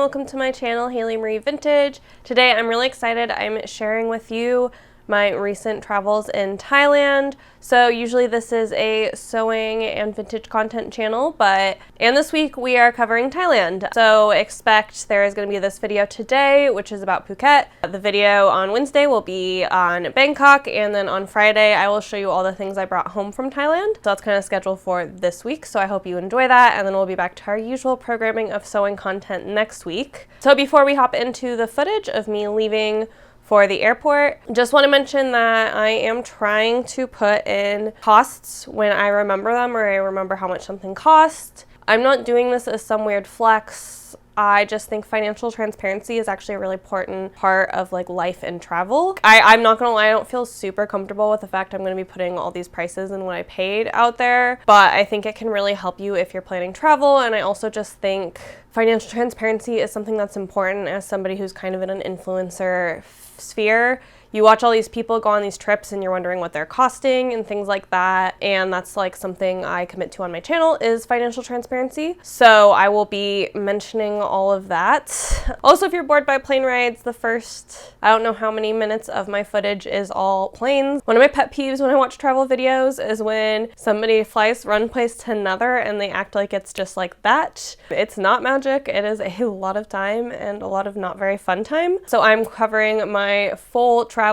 welcome to my channel, Haylee Marie Vintage. Today I'm really excited. I'm sharing with you my recent travels in Thailand. So usually this is a sewing and vintage content channel, and this week we are covering Thailand. So expect there is going to be this video today, which is about Phuket. The video on Wednesday will be on Bangkok, and then on Friday I will show you all the things I brought home from Thailand. So that's kind of scheduled for this week, so I hope you enjoy that, and then we'll be back to our usual programming of sewing content next week. So before we hop into the footage of me leaving for the airport, just want to mention that I am trying to put in costs when I remember them, or I remember how much something costs. I'm not doing this as some weird flex. I just think financial transparency is actually a really important part of like life and travel. I'm not gonna lie, I don't feel super comfortable with the fact I'm gonna be putting all these prices and what I paid out there, but I think it can really help you if you're planning travel. And I also just think financial transparency is something that's important as somebody who's kind of in an influencer sphere. You watch all these people go on these trips and you're wondering what they're costing and things like that. And that's like something I commit to on my channel, is financial transparency. So I will be mentioning all of that. Also, if you're bored by plane rides, the first, I don't know how many minutes of my footage is all planes. One of my pet peeves when I watch travel videos is when somebody flies one place to another and they act like it's just like that. It's not magic. It is a lot of time and a lot of not very fun time. So I'm covering my full travels,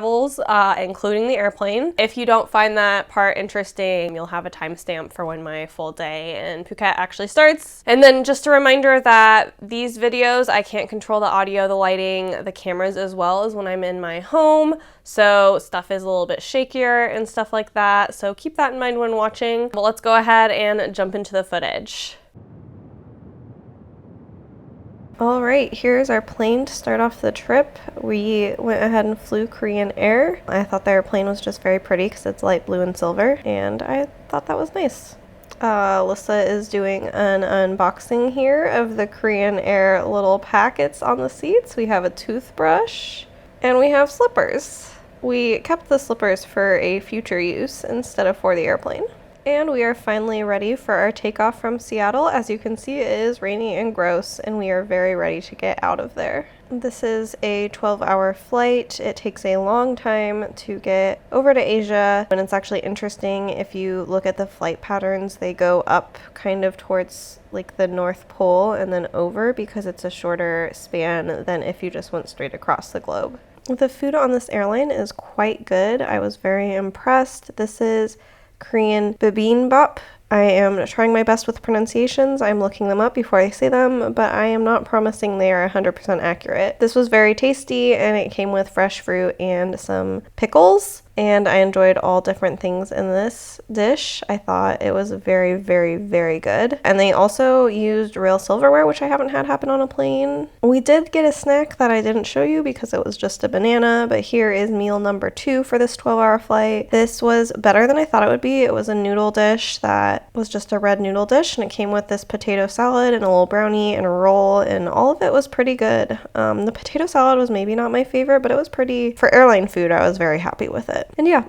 including the airplane. If you don't find that part interesting, you'll have a timestamp for when my full day in Phuket actually starts. And then just a reminder that these videos, I can't control the audio, the lighting, the cameras, as well as when I'm in my home. So stuff is a little bit shakier and stuff like that. So keep that in mind when watching. But let's go ahead and jump into the footage. All right, here's our plane to start off the trip. We went ahead and flew Korean Air. I thought the airplane was just very pretty because it's light blue and silver, and I thought that was nice. Alyssa is doing an unboxing here of the Korean Air little packets on the seats. We have a toothbrush and we have slippers. We kept the slippers for a future use instead of for the airplane. And we are finally ready for our takeoff from Seattle. As you can see, it is rainy and gross, and we are very ready to get out of there. This is a 12-hour flight. It takes a long time to get over to Asia, and it's actually interesting if you look at the flight patterns. They go up kind of towards like the North Pole and then over, because it's a shorter span than if you just went straight across the globe. The food on this airline is quite good. I was very impressed. This is Korean bibimbap. I am trying my best with pronunciations. I'm looking them up before I say them, but I am not promising they are 100% accurate. This was very tasty, and it came with fresh fruit and some pickles, and I enjoyed all different things in this dish. I thought it was very, very, very good. And they also used real silverware, which I haven't had happen on a plane. We did get a snack that I didn't show you because it was just a banana, but here is meal number 2 for this 12-hour flight. This was better than I thought it would be. It was a noodle dish that was just a red noodle dish, and it came with this potato salad and a little brownie and a roll, and all of it was pretty good. The potato salad was maybe not my favorite, but it was pretty, for airline food, I was very happy with it. And yeah,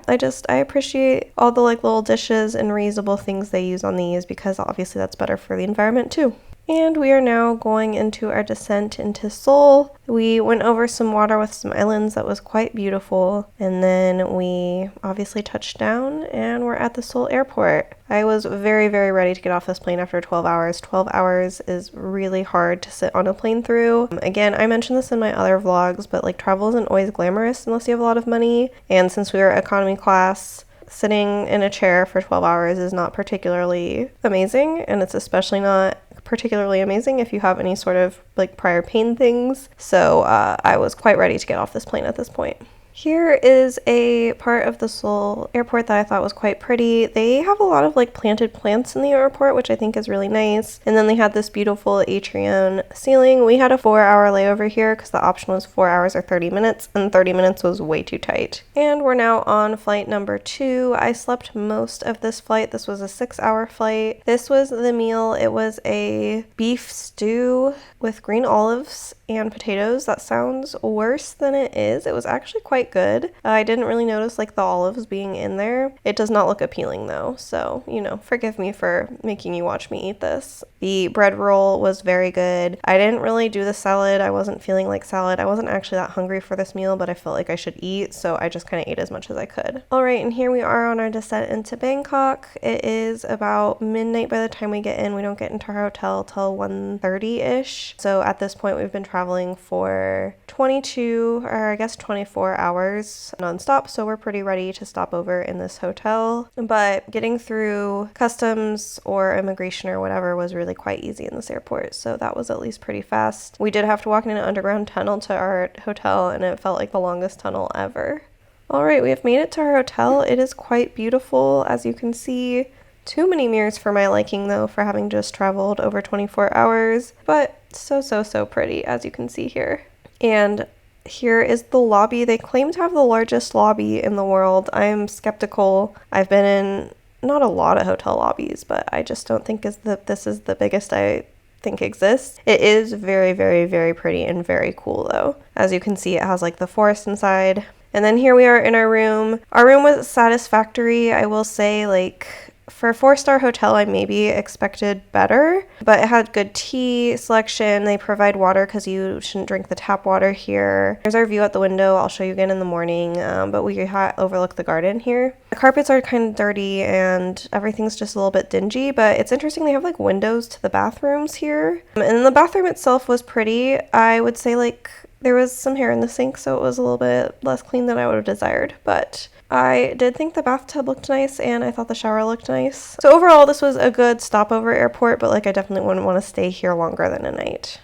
I appreciate all the like little dishes and reusable things they use on these, because obviously that's better for the environment too. And we are now going into our descent into Seoul. We went over some water with some islands that was quite beautiful, and then we obviously touched down and we're at the Seoul airport. I was very, very ready to get off this plane after 12 hours. 12 hours is really hard to sit on a plane through. Again, I mentioned this in my other vlogs, but like travel isn't always glamorous unless you have a lot of money, and since we were economy class, sitting in a chair for 12 hours is not particularly amazing, and it's especially not particularly amazing if you have any sort of like prior pain things. So I was quite ready to get off this plane at this point. Here is a part of the Seoul airport that I thought was quite pretty. They have a lot of like planted plants in the airport, which I think is really nice. And then they had this beautiful atrium ceiling. We had a 4-hour layover here because the option was 4 hours or 30 minutes, and 30 minutes was way too tight. And we're now on flight number 2. I slept most of this flight. This was a 6-hour flight. This was the meal. It was a beef stew with green olives and potatoes. That sounds worse than it is. It was actually quite good. I didn't really notice like the olives being in there. It does not look appealing though, so you know, forgive me for making you watch me eat this. The bread roll was very good. I didn't really do the salad. I wasn't feeling like salad. I wasn't actually that hungry for this meal, but I felt like I should eat, so I just kind of ate as much as I could. All right, and here we are on our descent into Bangkok. It is about midnight by the time we get in. We don't get into our hotel till 1:30-ish. So at this point, we've been traveling for 22, or I guess 24 hours nonstop, so we're pretty ready to stop over in this hotel. But getting through customs or immigration or whatever was really quite easy in this airport, so that was at least pretty fast. We did have to walk in an underground tunnel to our hotel, and it felt like the longest tunnel ever. All right, we have made it to our hotel. It is quite beautiful, as you can see. Too many mirrors for my liking, though, for having just traveled over 24 hours, but so pretty, as you can see here. And here is the lobby. They claim to have the largest lobby in the world. I am skeptical. I've been in not a lot of hotel lobbies, but I just don't think this is the biggest I think exists. It is very pretty and very cool, though. As you can see, it has like the forest inside. And then here we are in our room. Our room was satisfactory. I will say, like, for a 4-star hotel, I maybe expected better, but it had good tea selection. They provide water because you shouldn't drink the tap water here. Here's our view out the window. I'll show you again in the morning, but we overlook the garden here. The carpets are kind of dirty and everything's just a little bit dingy, but it's interesting. They have like windows to the bathrooms here. And the bathroom itself was pretty. I would say like there was some hair in the sink, so it was a little bit less clean than I would have desired, but I did think the bathtub looked nice, and I thought the shower looked nice. So overall, this was a good stopover airport, but like I definitely wouldn't want to stay here longer than a night.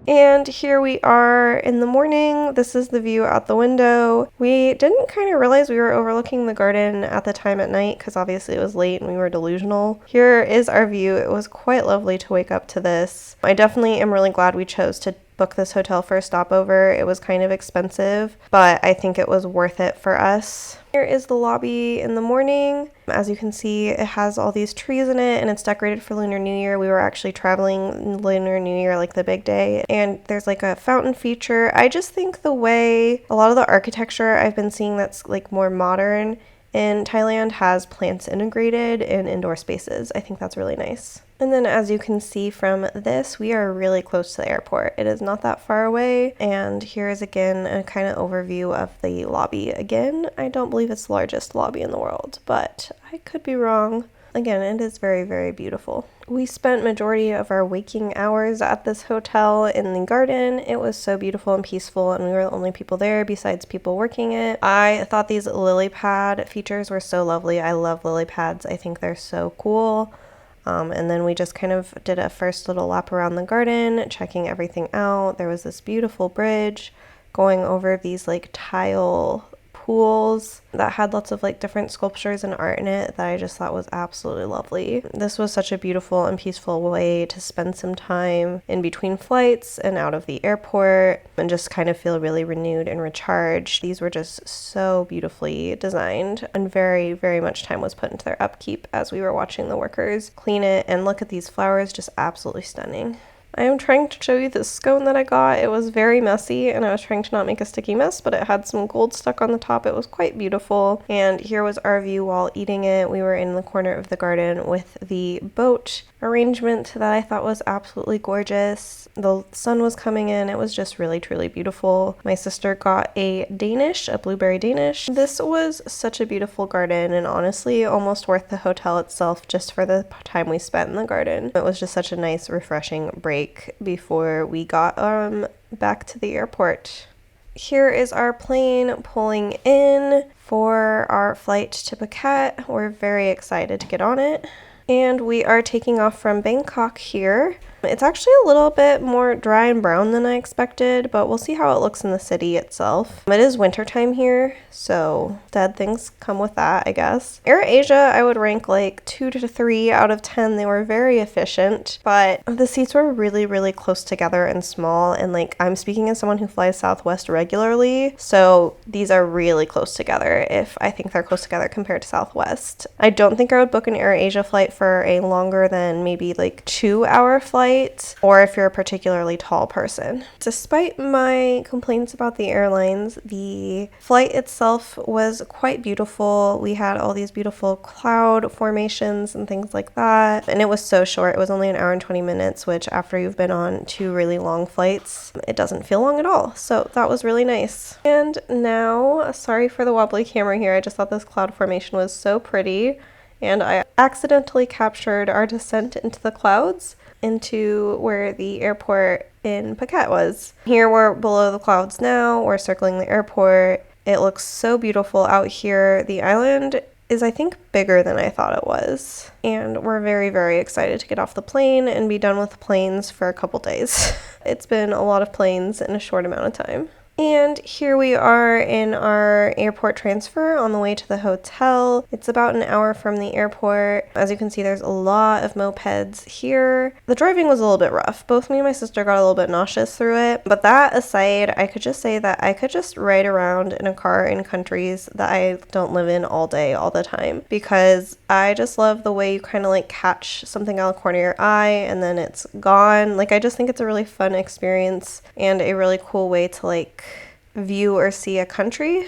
And here we are in the morning. This is the view out the window. We didn't kind of realize we were overlooking the garden at the time at night because obviously it was late and we were delusional. Here is our view. It was quite lovely to wake up to this. I definitely am really glad we chose to book this hotel for a stopover. It was kind of expensive, but I think it was worth it for us. Here is the lobby in the morning. As you can see, it has all these trees in it and it's decorated for Lunar New Year. We were actually traveling Lunar New Year, like the big day, and there's like a fountain feature. I just think the way a lot of the architecture I've been seeing that's like more modern in Thailand has plants integrated in indoor spaces. I think that's really nice. And then as you can see from this, we are really close to the airport. It is not that far away. And here is again a kind of overview of the lobby. Again, I don't believe it's the largest lobby in the world, but I could be wrong. Again, it is very beautiful. We spent majority of our waking hours at this hotel in the garden. It was so beautiful and peaceful, and we were the only people there besides people working it. I thought these lily pad features were so lovely. I love lily pads. I think they're so cool. And then we just kind of did a first little lap around the garden, checking everything out. There was this beautiful bridge going over these like tile pools that had lots of like different sculptures and art in it that I just thought was absolutely lovely. This was such a beautiful and peaceful way to spend some time in between flights and out of the airport and just kind of feel really renewed and recharged. These were just so beautifully designed, and very much time was put into their upkeep as we were watching the workers clean it. And look at these flowers, just absolutely stunning. I am trying to show you this scone that I got. It was very messy and I was trying to not make a sticky mess, but it had some gold stuck on the top. It was quite beautiful. And here was our view while eating it. We were in the corner of the garden with the boat arrangement that I thought was absolutely gorgeous. The sun was coming in. It was just really truly beautiful. My sister got a blueberry Danish. This was such a beautiful garden, and honestly almost worth the hotel itself just for the time we spent in the garden. It was just such a nice refreshing break before we got back to the airport. Here is our plane pulling in for our flight to Phuket. We're very excited to get on it. And we are taking off from Bangkok here. It's actually a little bit more dry and brown than I expected, but we'll see how it looks in the city itself. It is wintertime here, so sad things come with that, I guess. AirAsia, I would rank like 2 to 3 out of 10. They were very efficient, but the seats were really close together and small. And like, I'm speaking as someone who flies Southwest regularly, so these are really close together. I think they're close together compared to Southwest. I don't think I would book an AirAsia flight for a longer than maybe like 2-hour flight, or if you're a particularly tall person. Despite my complaints about the airlines, the flight itself was quite beautiful. We had all these beautiful cloud formations and things like that, and it was so short. It was only 1 hour and 20 minutes, which after you've been on 2 really long flights, it doesn't feel long at all. So that was really nice. And now, sorry for the wobbly camera here, I just thought this cloud formation was so pretty, and I accidentally captured our descent into the clouds into where the airport in Phuket was. Here we're below the clouds now, we're circling the airport. It looks so beautiful out here. The island is, I think, bigger than I thought it was, and we're very, very excited to get off the plane and be done with planes for a couple days. It's been a lot of planes in a short amount of time. And here we are in our airport transfer on the way to the hotel. It's about 1 hour from the airport. As you can see, there's a lot of mopeds here. The driving was a little bit rough. Both me and my sister got a little bit nauseous through it. But that aside, I could just say that I could just ride around in a car in countries that I don't live in all day, all the time. Because I just love the way you kind of like catch something out of the corner of your eye and then it's gone. Like, I just think it's a really fun experience and a really cool way to like view or see a country.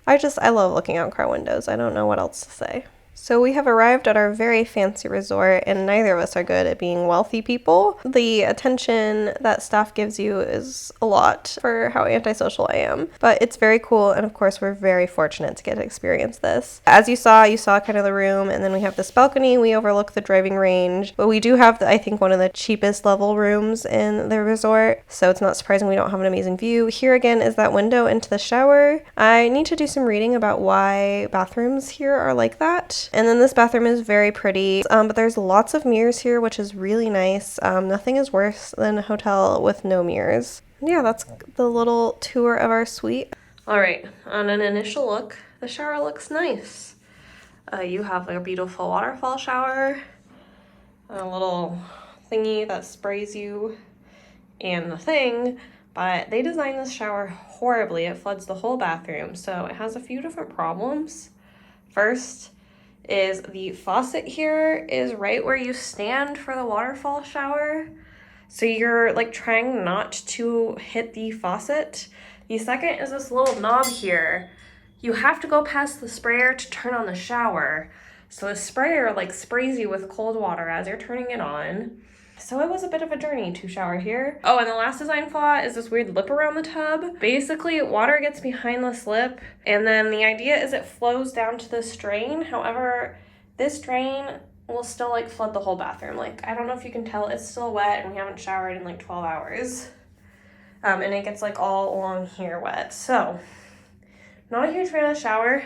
I love looking out car windows. I don't know what else to say. So we have arrived at our very fancy resort, and neither of us are good at being wealthy people. The attention that staff gives you is a lot for how antisocial I am, but it's very cool, and of course we're very fortunate to get to experience this. As you saw kind of the room, and then we have this balcony. We overlook the driving range, but we do have, I think, one of the cheapest level rooms in the resort, so it's not surprising we don't have an amazing view. Here again is that window into the shower. I need to do some reading about why bathrooms here are like that. And then this bathroom is very pretty, but there's lots of mirrors here, which is really nice. Nothing is worse than a hotel with no mirrors. Yeah, that's the little tour of our suite. All right, on an initial look, the shower looks nice. You have like a beautiful waterfall shower, a little thingy that sprays you, and the thing, but they designed this shower horribly. It floods the whole bathroom, so it has a few different problems. First is the faucet here is right where you stand for the waterfall shower. So you're like trying not to hit the faucet. The second is this little knob here. You have to go past the sprayer to turn on the shower. So the sprayer like sprays you with cold water as you're turning it on. So it was a bit of a journey to shower here. Oh, and the last design flaw is this weird lip around the tub. Basically, water gets behind this lip, and then the idea is it flows down to this drain. However, this drain will still like flood the whole bathroom. Like, I don't know if you can tell, it's still wet, and we haven't showered in like 12 hours. And it gets like all along here wet. So, not a huge fan of the shower.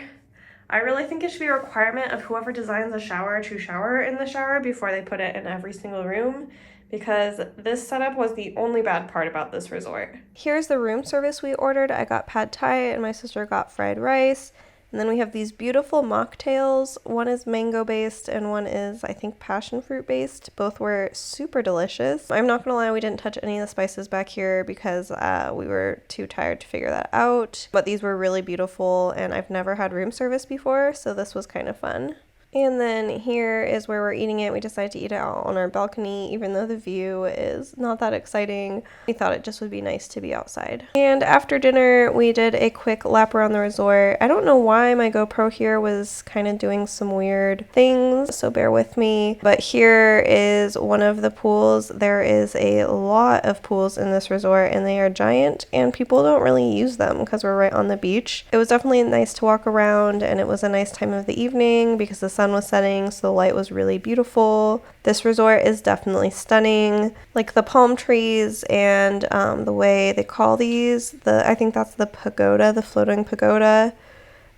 I really think it should be a requirement of whoever designs a shower to shower in the shower before they put it in every single room, because this setup was the only bad part about this resort. Here's the room service we ordered. I got pad thai and my sister got fried rice. And then we have these beautiful mocktails. One is mango based and one is, I think, passion fruit based. Both were super delicious. I'm not gonna lie, we didn't touch any of the spices back here because we were too tired to figure that out. But these were really beautiful, and I've never had room service before, so this was kind of fun. And then here is where we're eating it. We decided to eat it out on our balcony, even though the view is not that exciting. We thought it just would be nice to be outside. And after dinner, we did a quick lap around the resort. I don't know why my GoPro here was kind of doing some weird things, so bear with me. But here is one of the pools. There is a lot of pools in this resort, and they are giant, and people don't really use them because we're right on the beach. It was definitely nice to walk around, and it was a nice time of the evening because the sun was setting, so the light was really beautiful. This resort is definitely stunning. Like the palm trees and the way they call these, I think that's the pagoda, the floating pagoda.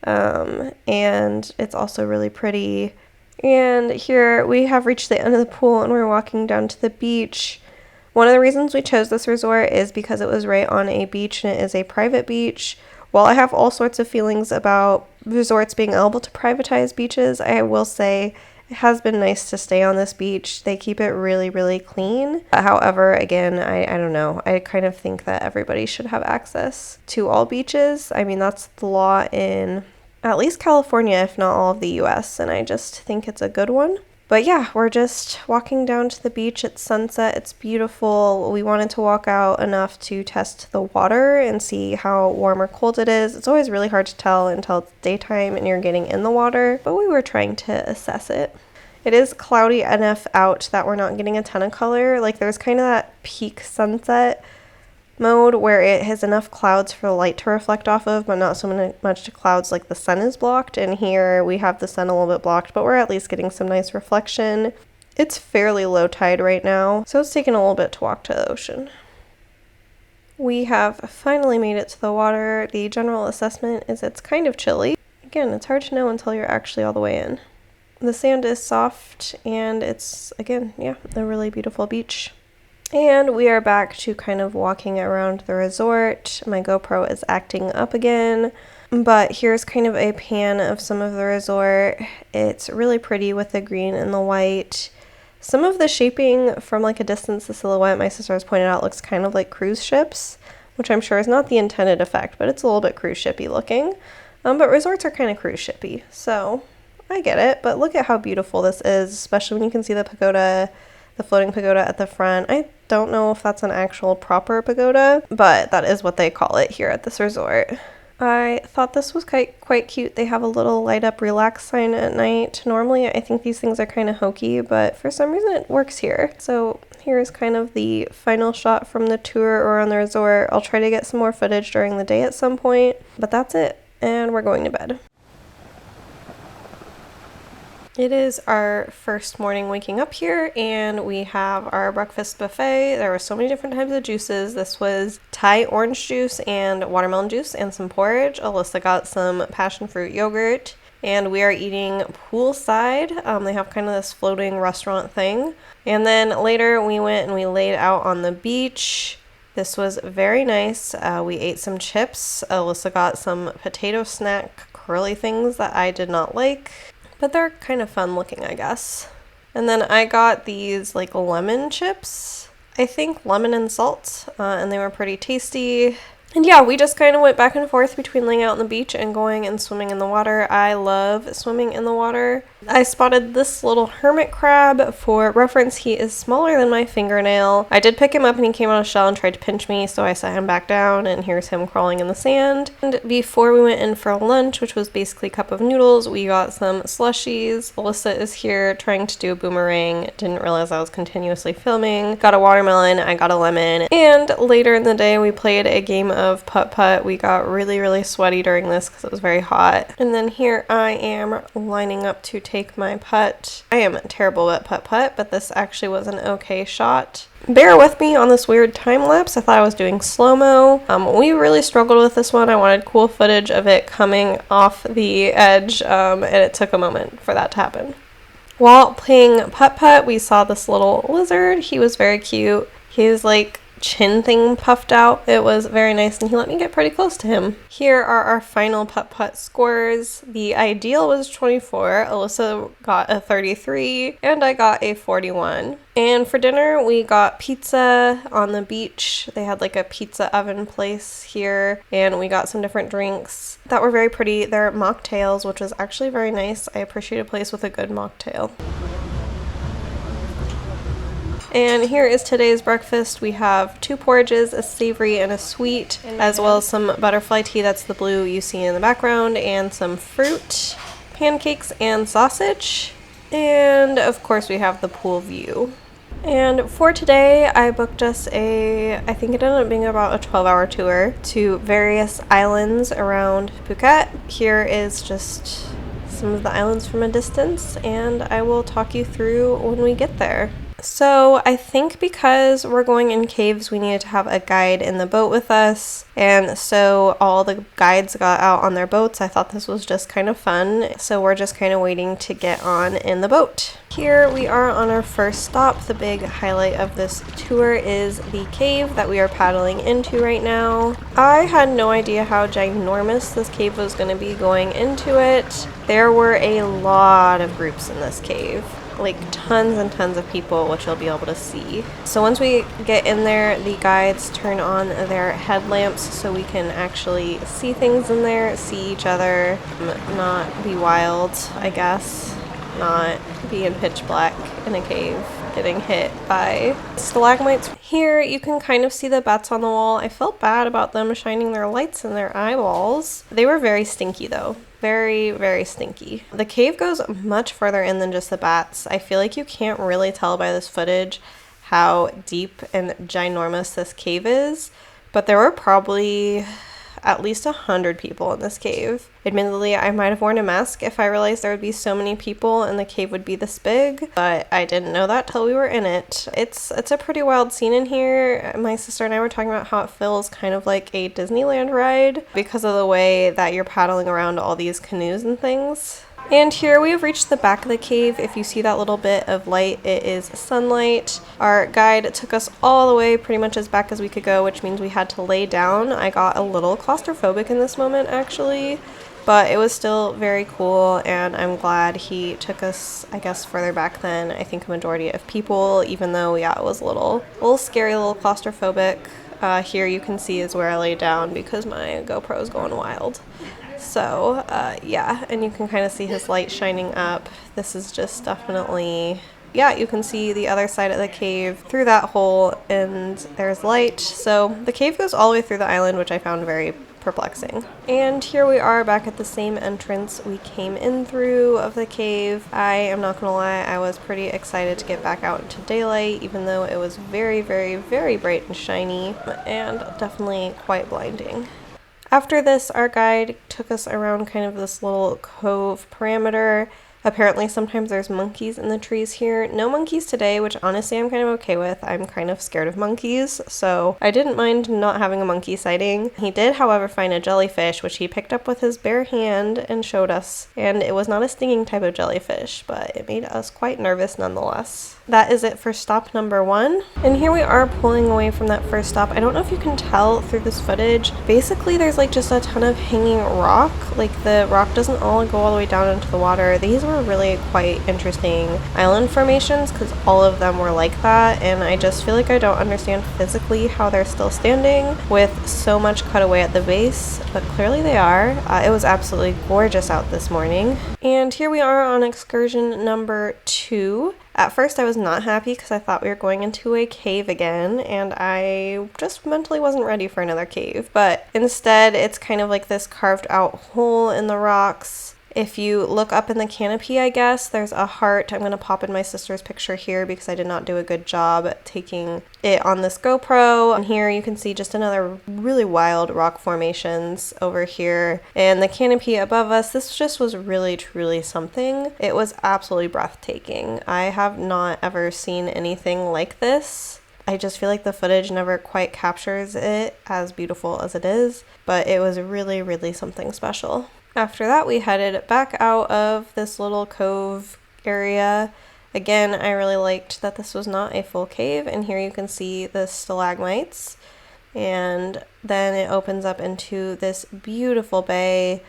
And it's also really pretty. And here we have reached the end of the pool and we're walking down to the beach. One of the reasons we chose this resort is because it was right on a beach and it is a private beach. While I have all sorts of feelings about resorts being able to privatize beaches, I will say it has been nice to stay on this beach. They keep it really, really clean. However, again, I don't know. I kind of think that everybody should have access to all beaches. I mean, that's the law in at least California, if not all of the US, and I just think it's a good one. But yeah, we're just walking down to the beach. It's sunset. It's beautiful. We wanted to walk out enough to test the water and see how warm or cold it is. It's always really hard to tell until it's daytime and you're getting in the water, but we were trying to assess it. It is cloudy enough out that we're not getting a ton of color. Like there's kind of that peak sunset mode where it has enough clouds for the light to reflect off of, but not so much clouds like the sun is blocked. And here we have the sun a little bit blocked, but we're at least getting some nice reflection. It's fairly low tide right now, so it's taking a little bit to walk to the ocean. We have finally made it to the water. The general assessment is it's kind of chilly. Again, it's hard to know until you're actually all the way in. The sand is soft and it's, again, yeah, a really beautiful beach. And we are back to kind of walking around the resort. My GoPro is acting up again, but here's kind of a pan of some of the resort. It's really pretty with the green and the white. Some of the shaping from like a distance, the silhouette my sister has pointed out looks kind of like cruise ships, which I'm sure is not the intended effect, but it's a little bit cruise shippy looking. But resorts are kind of cruise shippy, so I get it. But look at how beautiful this is, especially when you can see the pagoda, the floating pagoda at the front. I don't know if that's an actual proper pagoda, but that is what they call it here at this resort. I thought this was quite cute. They have a little light up relax sign at night. Normally I think these things are kind of hokey, but for some reason it works here. So here's kind of the final shot from the tour or on the resort. I'll try to get some more footage during the day at some point, but that's it, and we're going to bed. It is our first morning waking up here, and we have our breakfast buffet. There were so many different types of juices. This was Thai orange juice and watermelon juice and some porridge. Alyssa got some passion fruit yogurt, and we are eating poolside. They have kind of this floating restaurant thing. And then later we went and we laid out on the beach. This was very nice. We ate some chips. Alyssa got some potato snack curly things that I did not like, but they're kind of fun looking, I guess. And then I got these like lemon chips, I think lemon and salt, and they were pretty tasty. And yeah, we just kind of went back and forth between laying out on the beach and going and swimming in the water. I love swimming in the water. I spotted this little hermit crab. For reference, he is smaller than my fingernail. I did pick him up and he came out of shell and tried to pinch me, so I set him back down, and here's him crawling in the sand. And before we went in for lunch, which was basically a cup of noodles, we got some slushies. Alyssa is here trying to do a boomerang. Didn't realize I was continuously filming. Got a watermelon, I got a lemon. And later in the day, we played a game of putt-putt. We got really sweaty during this because it was very hot. And then here I am lining up to take my putt. I am terrible at putt-putt, but this actually was an okay shot. Bear with me on this weird time lapse. I thought I was doing slow-mo. We really struggled with this one. I wanted cool footage of it coming off the edge, and it took a moment for that to happen. While playing putt-putt, we saw this little lizard. He was very cute. He was like chin thing puffed out. It was very nice, and he let me get pretty close to him. Here are our final putt-putt scores. The ideal was 24. Alyssa got a 33, and I got a 41. And for dinner, we got pizza on the beach. They had like a pizza oven place here, and we got some different drinks that were very pretty. They're mocktails, which was actually very nice. I appreciate a place with a good mocktail. And here is today's breakfast. We have 2 porridges, a savory and a sweet, as well as some butterfly tea, that's the blue you see in the background, and some fruit, pancakes, and sausage. And of course we have the pool view. And for today, I booked us I think it ended up being about a 12-hour tour to various islands around Phuket. Here is just some of the islands from a distance, and I will talk you through when we get there. So I think because we're going in caves, we needed to have a guide in the boat with us, and so all the guides got out on their boats. I thought this was just kind of fun, so we're just kind of waiting to get on in the boat. Here we are on our first stop. The big highlight of this tour is the cave that we are paddling into right now. I had no idea how ginormous this cave was going to be going into it. There were a lot of groups in this cave. Like tons and tons of people, which you'll be able to see. So once we get in there, the guides turn on their headlamps so we can actually see things in there, see each other, not be wild, I guess. not be in pitch black in a cave getting hit by stalagmites. Here you can kind of see the bats on the wall. I felt bad about them shining their lights in their eyeballs. They were very stinky though. Very, very stinky. The cave goes much further in than just the bats. I feel like you can't really tell by this footage how deep and ginormous this cave is, but there were probably at least 100 people in this cave. Admittedly, I might have worn a mask if I realized there would be so many people and the cave would be this big, but I didn't know that till we were in it. It's a pretty wild scene in here. My sister and I were talking about how it feels kind of like a Disneyland ride because of the way that you're paddling around all these canoes and things. And here we have reached the back of the cave. If you see that little bit of light, it is sunlight. Our guide took us all the way pretty much as back as we could go, which means we had to lay down. I got a little claustrophobic in this moment actually, but it was still very cool, and I'm glad he took us, I guess, further back than I think a majority of people, even though, yeah, it was a little scary, a little claustrophobic. Here you can see is where I lay down because my GoPro is going wild. So, yeah, and you can kind of see his light shining up. This is just definitely, yeah, you can see the other side of the cave through that hole, and there's light. So the cave goes all the way through the island, which I found very perplexing. And here we are back at the same entrance we came in through of the cave. I am not gonna lie, I was pretty excited to get back out into daylight, even though it was very, very, very bright and shiny, and definitely quite blinding. After this, our guide took us around kind of this little cove perimeter. Apparently sometimes there's monkeys in the trees here. No monkeys today, which honestly I'm kind of okay with. I'm kind of scared of monkeys, so I didn't mind not having a monkey sighting. He did, however, find a jellyfish, which he picked up with his bare hand and showed us. And it was not a stinging type of jellyfish, but it made us quite nervous nonetheless. That is it for stop number 1. And here we are pulling away from that first stop. I don't know if you can tell through this footage. Basically, there's like just a ton of hanging rock. Like the rock doesn't all go all the way down into the water. These were really quite interesting island formations because all of them were like that, and I just feel like I don't understand physically how they're still standing with so much cut away at the base, but clearly they are. It was absolutely gorgeous out this morning. And here we are on excursion number 2. At first I was not happy because I thought we were going into a cave again, and I just mentally wasn't ready for another cave. But instead it's kind of like this carved out hole in the rocks. If you look up in the canopy, I guess, there's a heart. I'm going to pop in my sister's picture here because I did not do a good job taking it on this GoPro. And here you can see just another really wild rock formations over here. And the canopy above us, this just was really, truly something. It was absolutely breathtaking. I have not ever seen anything like this. I just feel like the footage never quite captures it as beautiful as it is, but it was really, really something special. After that, we headed back out of this little cove area. Again, I really liked that this was not a full cave, and here you can see the stalagmites. And then it opens up into this beautiful bay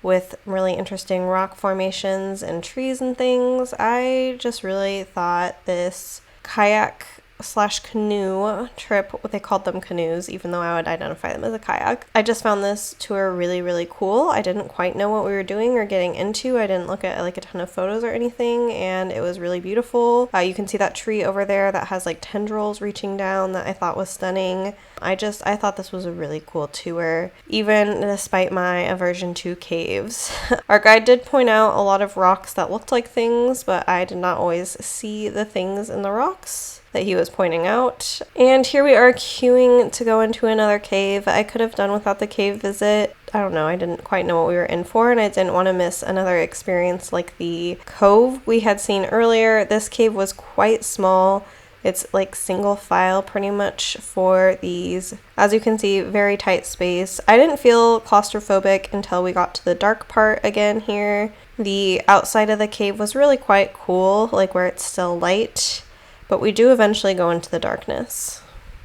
with really interesting rock formations and trees and things. I just really thought this kayak/canoe trip, what they called them canoes, even though I would identify them as a kayak. I just found this tour really, really cool. I didn't quite know what we were doing or getting into. I didn't look at like a ton of photos or anything, and it was really beautiful. You can see that tree over there that has like tendrils reaching down that I thought was stunning. I thought this was a really cool tour, even despite my aversion to caves. Our guide did point out a lot of rocks that looked like things, but I did not always see the things in the rocks that he was pointing out. And here we are queuing to go into another cave. I could have done without the cave visit. I don't know, I didn't quite know what we were in for, and I didn't want to miss another experience like the cove we had seen earlier. This cave was quite small. It's like single file pretty much for these. As you can see, very tight space. I didn't feel claustrophobic until we got to the dark part again here. The outside of the cave was really quite cool, like where it's still light. But we do eventually go into the darkness.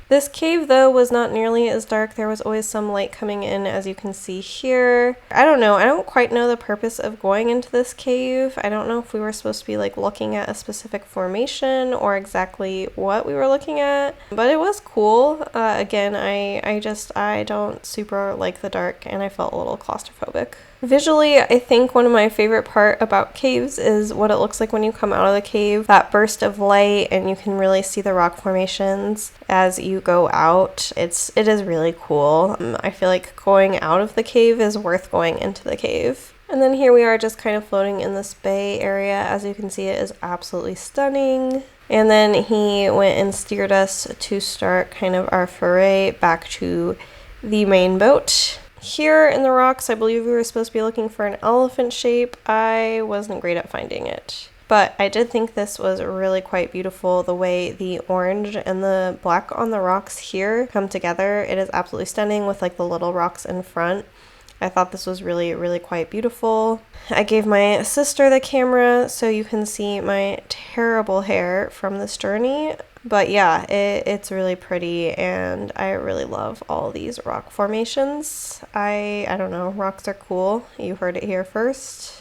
This cave, though, was not nearly as dark. There was always some light coming in, as you can see here. I don't know. I don't quite know the purpose of going into this cave. I don't know if we were supposed to be like looking at a specific formation or exactly what we were looking at, but it was cool. Again, I don't super like the dark, and I felt a little claustrophobic. Visually, I think one of my favorite part about caves is what it looks like when you come out of the cave. That burst of light, and you can really see the rock formations as you go out. It is really cool. I feel like going out of the cave is worth going into the cave. And then here we are just kind of floating in this bay area. As you can see, it is absolutely stunning. And then he went and steered us to start kind of our foray back to the main boat. Here in the rocks, I believe we were supposed to be looking for an elephant shape. I wasn't great at finding it, but I did think this was really quite beautiful. The way the orange and the black on the rocks here come together, it is absolutely stunning with like the little rocks in front. I thought this was really, really quite beautiful. I gave my sister the camera so you can see my terrible hair from this journey. But yeah, it's really pretty, and I really love all these rock formations. I don't know, rocks are cool. You heard it here first.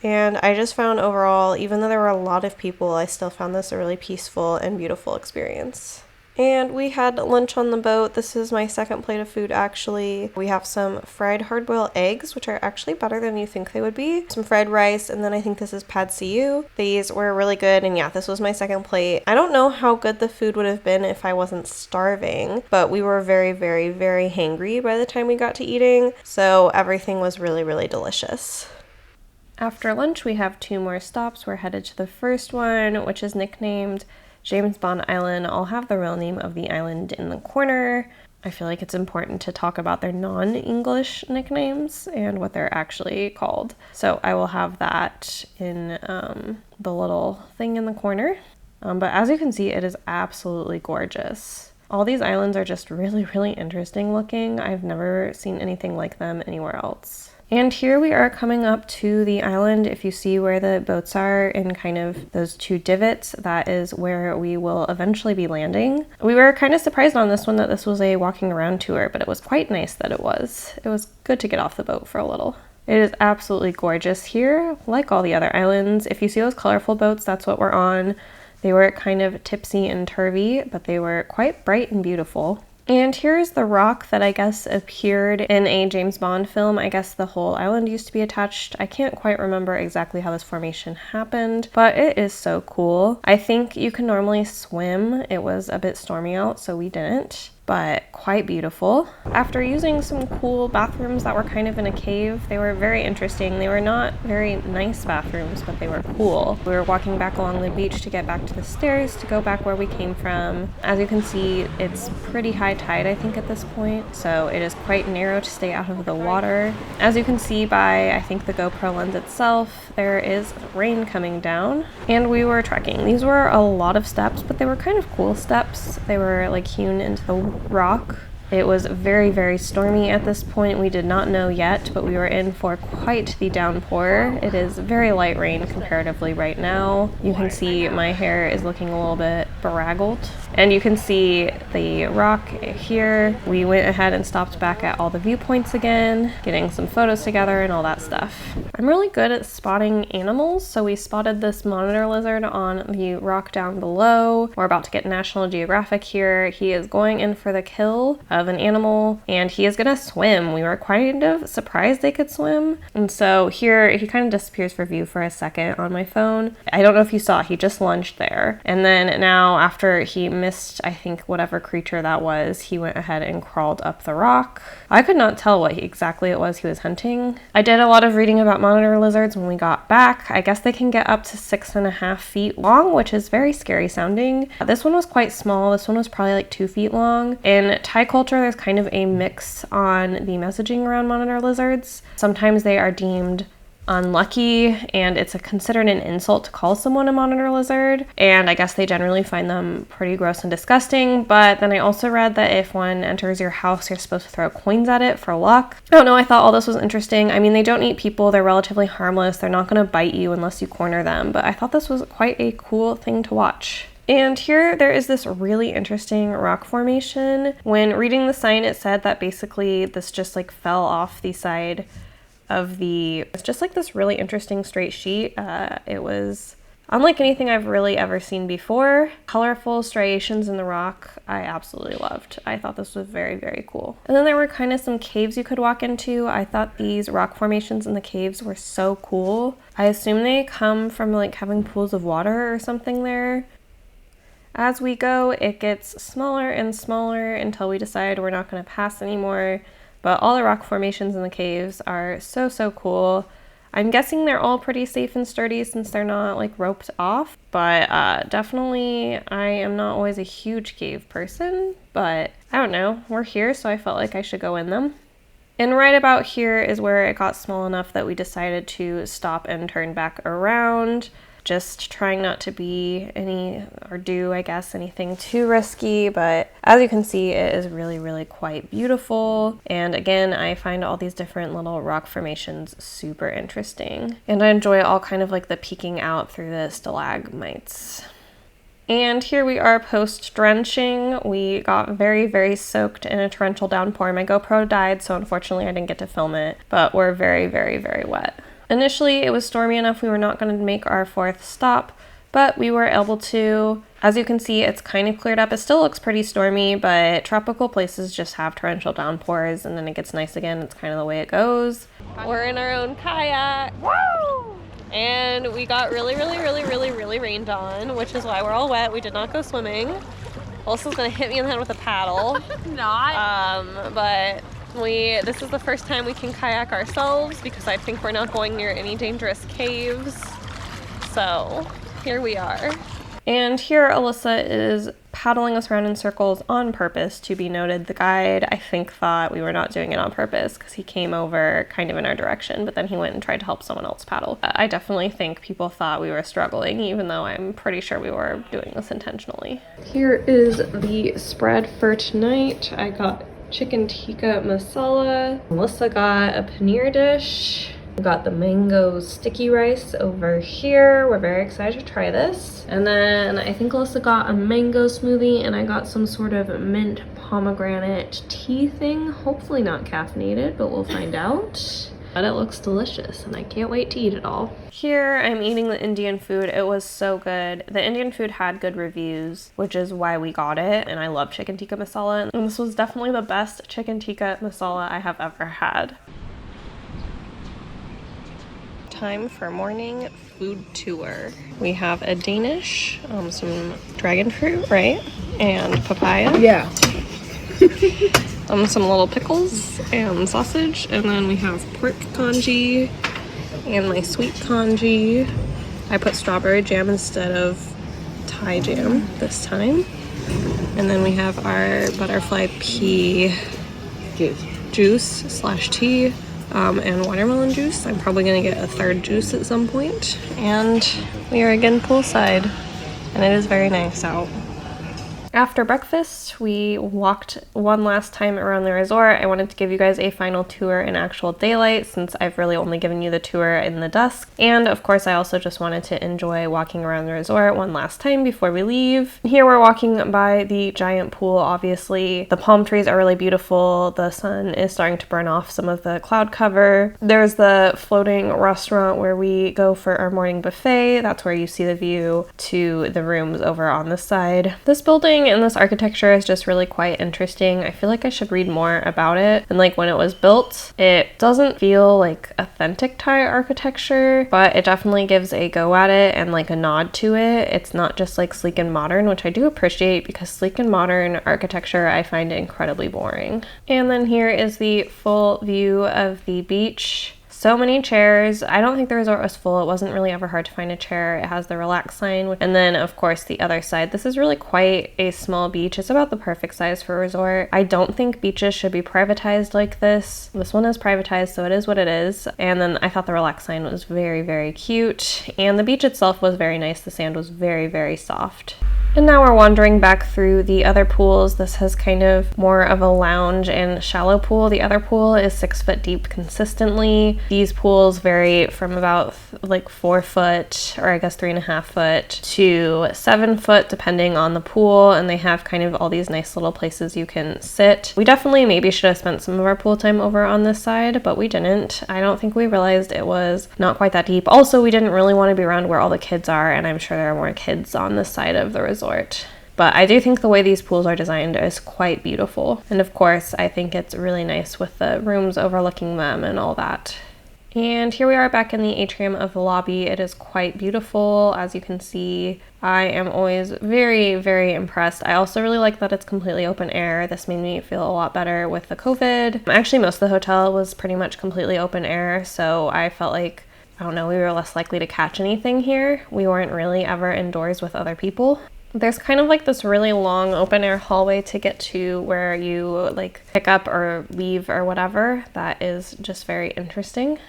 And I just found overall, even though there were a lot of people, I still found this a really peaceful and beautiful experience. And we had lunch on the boat. This is my second plate of food, actually. We have some fried hard-boiled eggs, which are actually better than you think they would be. Some fried rice, and then I think this is pad see ew. These were really good, and yeah, this was my second plate. I don't know how good the food would have been if I wasn't starving, but we were very, very, very hangry by the time we got to eating, so everything was really, really delicious. After lunch, we have 2 more stops. We're headed to the first one, which is nicknamed James Bond Island. I'll have the real name of the island in the corner. I feel like it's important to talk about their non-English nicknames and what they're actually called. So I will have that in the little thing in the corner. But as you can see, it is absolutely gorgeous. All these islands are just really, really interesting looking. I've never seen anything like them anywhere else. And here we are coming up to the island. If you see where the boats are in kind of those 2 divots, that is where we will eventually be landing. We were kind of surprised on this one that this was a walking around tour, but it was quite nice that it was. It was good to get off the boat for a little. It is absolutely gorgeous here, like all the other islands. If you see those colorful boats, that's what we're on. They were kind of tipsy and turvy, but they were quite bright and beautiful. And here's the rock that I guess appeared in a James Bond film. I guess the whole island used to be attached. I can't quite remember exactly how this formation happened, but it is so cool. I think you can normally swim. It was a bit stormy out, so we didn't, but quite beautiful. After using some cool bathrooms that were kind of in a cave, they were very interesting. They were not very nice bathrooms, but they were cool. We were walking back along the beach to get back to the stairs to go back where we came from. As you can see, it's pretty high tide, I think, at this point, so it is quite narrow to stay out of the water. As you can see by, I think, the GoPro lens itself, there is rain coming down, and we were trekking. These were a lot of steps, but they were kind of cool steps. They were like hewn into the rock. It was very, very stormy at this point. We did not know yet, but we were in for quite the downpour. It is very light rain comparatively right now. You can see my hair is looking a little bit beraggled. And you can see the rock here. We went ahead and stopped back at all the viewpoints again, getting some photos together and all that stuff. I'm really good at spotting animals, so we spotted this monitor lizard on the rock down below. We're about to get National Geographic here. He is going in for the kill of an animal, and he is gonna swim. We were kind of surprised they could swim. And so here, he kind of disappears for view for a second on my phone. I don't know if you saw, he just lunged there. And then now after he missed, I think, whatever creature that was, he went ahead and crawled up the rock. I could not tell what exactly it was he was hunting. I did a lot of reading about monitor lizards when we got back. I guess they can get up to 6.5 feet long, which is very scary sounding. This one was quite small. This one was probably like 2 feet long. In Thai culture, there's kind of a mix on the messaging around monitor lizards. Sometimes they are deemed unlucky, and it's considered an insult to call someone a monitor lizard, and I guess they generally find them pretty gross and disgusting. But then I also read that if one enters your house, you're supposed to throw coins at it for luck. I don't know, I thought all this was interesting. I mean, they don't eat people, they're relatively harmless, they're not going to bite you unless you corner them, but I thought this was quite a cool thing to watch. And here there is this really interesting rock formation. When reading the sign, it said that basically this just like fell off the side of it's just like this really interesting straight sheet. It was unlike anything I've really ever seen before. Colorful striations in the rock, I absolutely loved. I thought this was very, very cool. And then there were kind of some caves you could walk into. I thought these rock formations in the caves were so cool. I assume they come from like having pools of water or something there. As we go, it gets smaller and smaller until we decide we're not going to pass anymore. But all the rock formations in the caves are so, so cool. I'm guessing they're all pretty safe and sturdy since they're not like roped off. But definitely, I am not always a huge cave person. But I don't know, we're here, so I felt like I should go in them. And right about here is where it got small enough that we decided to stop and turn back around. Just trying not to be anything too risky, but as you can see, it is really, really quite beautiful. And again, I find all these different little rock formations super interesting. And I enjoy all kind of like the peeking out through the stalagmites. And here we are post-drenching. We got very, very soaked in a torrential downpour. My GoPro died, so unfortunately I didn't get to film it, but we're very, very, very wet. Initially, it was stormy enough we were not going to make our fourth stop, but we were able to. As you can see, it's kind of cleared up. It still looks pretty stormy, but tropical places just have torrential downpours, and then it gets nice again. It's kind of the way it goes. We're in our own kayak. Woo! And we got really, really, really, really, really rained on, which is why we're all wet. We did not go swimming. Alyssa's going to hit me in the head with a paddle. But this is the first time we can kayak ourselves because I think we're not going near any dangerous caves. So here we are. And here Alyssa is paddling us around in circles on purpose, to be noted. The guide, I think, thought we were not doing it on purpose because he came over kind of in our direction, but then he went and tried to help someone else paddle. I definitely think people thought we were struggling, even though I'm pretty sure we were doing this intentionally. Here is the spread for tonight. I got chicken tikka masala. Melissa got a paneer dish. We got the mango sticky rice over here. We're very excited to try this. And then I think Alyssa got a mango smoothie, and I got some sort of mint pomegranate tea thing. Hopefully not caffeinated, but we'll find out. But it looks delicious, and I can't wait to eat it all. Here I'm eating the Indian food. It was so good. The Indian food had good reviews, which is why we got it, and I love chicken tikka masala, and this was definitely the best chicken tikka masala I have ever had. Time for morning food tour. We have a Danish, some dragon fruit, right? And papaya. Yeah. Some little pickles and sausage, and then we have pork congee and my sweet congee. I put strawberry jam instead of Thai jam this time. And then we have our butterfly pea juice/tea and watermelon juice. I'm probably gonna get a third juice at some point. And we are again poolside, and it is very nice out. After breakfast, we walked one last time around the resort. I wanted to give you guys a final tour in actual daylight since I've really only given you the tour in the dusk. And of course, I also just wanted to enjoy walking around the resort one last time before we leave. Here we're walking by the giant pool, obviously. The palm trees are really beautiful. The sun is starting to burn off some of the cloud cover. There's the floating restaurant where we go for our morning buffet. That's where you see the view to the rooms over on this side. This building and this architecture is just really quite interesting. I feel like I should read more about it. And like when it was built, it doesn't feel like authentic Thai architecture, but it definitely gives a go at it and like a nod to it. It's not just like sleek and modern, which I do appreciate because sleek and modern architecture I find incredibly boring. And then here is the full view of the beach. So many chairs. I don't think the resort was full. It wasn't really ever hard to find a chair. It has the relax sign. And then of course the other side. This is really quite a small beach. It's about the perfect size for a resort. I don't think beaches should be privatized like this. This one is privatized, so it is what it is. And then I thought the relax sign was very, very cute. And the beach itself was very nice. The sand was very, very soft. And now we're wandering back through the other pools. This has kind of more of a lounge and shallow pool. The other pool is 6 foot deep consistently. These pools vary from about like 4 foot, or I guess 3.5 foot, to 7 foot depending on the pool, and they have kind of all these nice little places you can sit. We definitely maybe should have spent some of our pool time over on this side, but we didn't. I don't think we realized it was not quite that deep. Also, we didn't really want to be around where all the kids are, and I'm sure there are more kids on this side of the resort. But I do think the way these pools are designed is quite beautiful. And of course, I think it's really nice with the rooms overlooking them and all that. And here we are back in the atrium of the lobby. It is quite beautiful, as you can see. I am always very, very impressed. I also really like that it's completely open air. This made me feel a lot better with the COVID. Actually, most of the hotel was pretty much completely open air, so I felt like, I don't know, we were less likely to catch anything here. We weren't really ever indoors with other people. There's kind of like this really long open air hallway to get to where you like pick up or leave or whatever. That is just very interesting.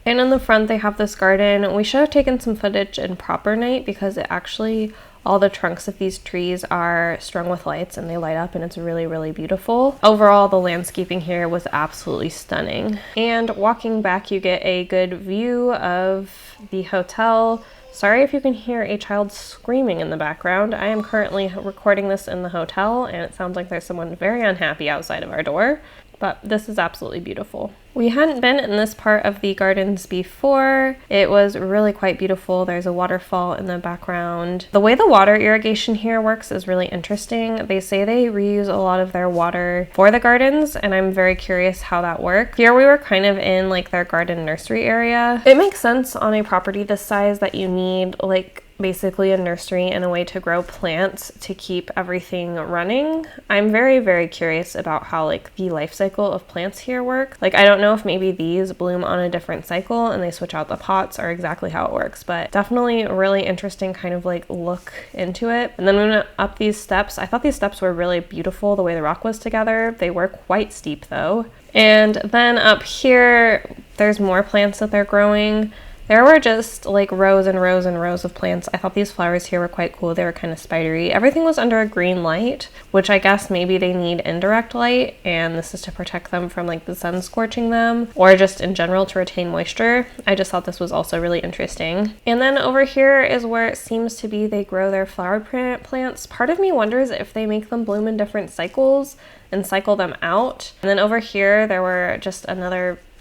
And in the front they have this garden. We should have taken some footage in proper night because it actually, all the trunks of these trees are strung with lights and they light up and it's really, really beautiful. Overall, the landscaping here was absolutely stunning. And walking back, you get a good view of the hotel. Sorry if you can hear a child screaming in the background. I am currently recording this in the hotel and it sounds like there's someone very unhappy outside of our door, but this is absolutely beautiful. We hadn't been in this part of the gardens before. It was really quite beautiful. There's a waterfall in the background. The way the water irrigation here works is really interesting. They say they reuse a lot of their water for the gardens, and I'm very curious how that works. Here we were kind of in like their garden nursery area. It makes sense on a property this size that you need like basically a nursery and a way to grow plants to keep everything running. I'm very, very curious about how like the life cycle of plants here work. Like, I don't know if maybe these bloom on a different cycle and they switch out the pots or exactly how it works, but definitely a really interesting kind of like look into it. And then we went up these steps. I thought these steps were really beautiful the way the rock was together. They were quite steep though. And then up here, there's more plants that they're growing. There were just like rows and rows and rows of plants. I thought these flowers here were quite cool. They were kind of spidery. Everything was under a green light, which I guess maybe they need indirect light, and this is to protect them from like the sun scorching them, or just in general to retain moisture. I just thought this was also really interesting. And then over here is where it seems to be they grow their flower plants. Part of me wonders if they make them bloom in different cycles and cycle them out. And then over here there were just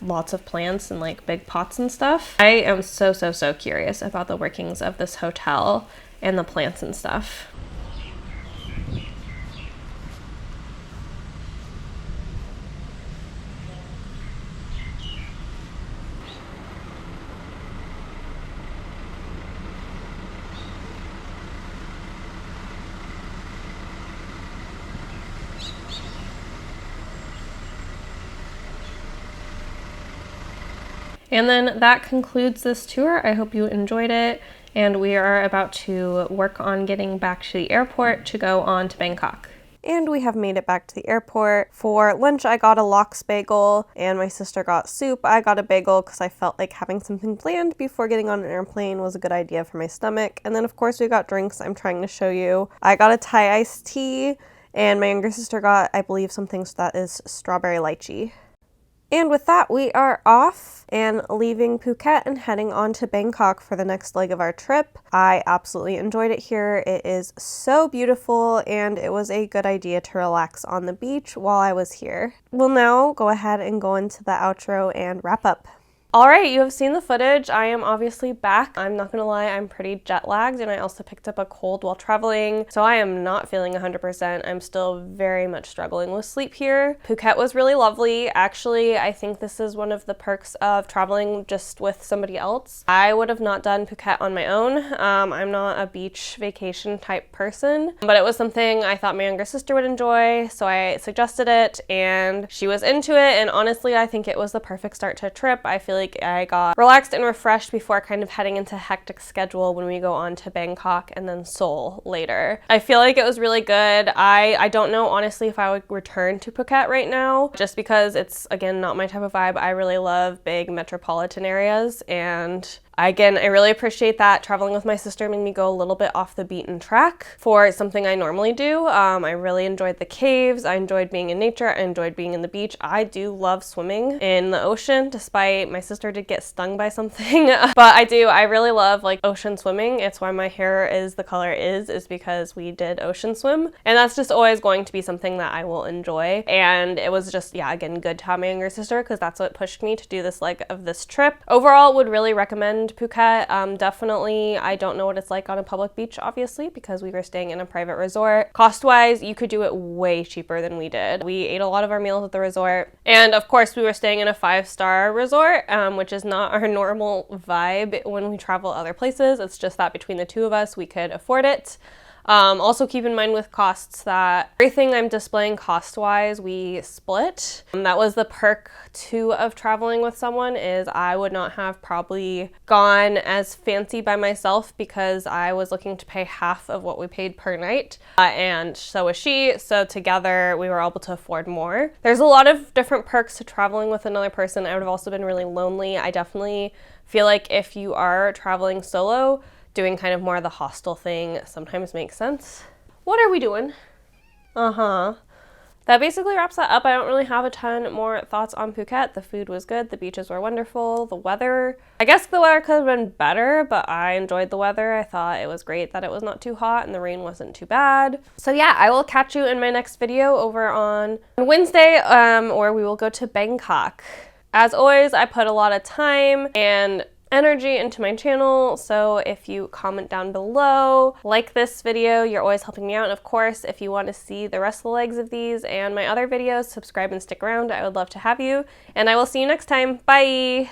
lots of plants and like big pots and stuff. I am so curious about the workings of this hotel and the plants and stuff. And then that concludes this tour. I hope you enjoyed it, and we are about to work on getting back to the airport to go on to Bangkok. And we have made it back to the airport. For lunch, I got a lox bagel, and my sister got soup. I got a bagel because I felt like having something bland before getting on an airplane was a good idea for my stomach. And then, of course, we got drinks I'm trying to show you. I got a Thai iced tea, and my younger sister got, I believe, something that is strawberry lychee. And with that, we are off and leaving Phuket and heading on to Bangkok for the next leg of our trip. I absolutely enjoyed it here. It is so beautiful, and it was a good idea to relax on the beach while I was here. We'll now go ahead and go into the outro and wrap up. All right, you have seen the footage. I am obviously back. I'm not gonna lie, I'm pretty jet lagged, and I also picked up a cold while traveling, so I am not feeling 100%. I'm still very much struggling with sleep here. Phuket was really lovely. Actually, I think this is one of the perks of traveling just with somebody else. I would have not done Phuket on my own. I'm not a beach vacation type person, but it was something I thought my younger sister would enjoy, so I suggested it, and she was into it, and honestly, I think it was the perfect start to a trip. I feel like I got relaxed and refreshed before kind of heading into a hectic schedule when we go on to Bangkok and then Seoul later. I feel like it was really good. I don't know honestly if I would return to Phuket right now, just because it's, again, not my type of vibe. I really love big metropolitan areas, and Again, I really appreciate that. Traveling with my sister made me go a little bit off the beaten track for something I normally do. I really enjoyed the caves. I enjoyed being in nature. I enjoyed being in the beach. I do love swimming in the ocean, despite my sister did get stung by something. But I really love like ocean swimming. It's why my hair is the color it is because we did ocean swim. And that's just always going to be something that I will enjoy. And it was just, yeah, again, good to have my younger sister because that's what pushed me to do this leg of this trip. Overall, would really recommend Phuket. Definitely, I don't know what it's like on a public beach, obviously, because we were staying in a private resort. Cost-wise, you could do it way cheaper than we did. We ate a lot of our meals at the resort. And of course, we were staying in a 5-star resort, which is not our normal vibe when we travel other places. It's just that between the two of us, we could afford it. Also keep in mind with costs that everything I'm displaying cost-wise, we split. That was the perk too of traveling with someone, is I would not have probably gone as fancy by myself because I was looking to pay half of what we paid per night. And so was she. So together we were able to afford more. There's a lot of different perks to traveling with another person. I would have also been really lonely. I definitely feel like if you are traveling solo, doing kind of more of the hostel thing sometimes makes sense. What are we doing? That basically wraps that up. I don't really have a ton more thoughts on Phuket. The food was good. The beaches were wonderful. The weather, I guess the weather could have been better, but I enjoyed the weather. I thought it was great that it was not too hot and the rain wasn't too bad. So yeah, I will catch you in my next video over on Wednesday, where we will go to Bangkok. As always, I put a lot of time and energy into my channel, so if you comment down below, like this video, you're always helping me out. And of course, if you want to see the rest of the legs of these and my other videos, subscribe and stick around. I would love to have you, and I will see you next time. Bye!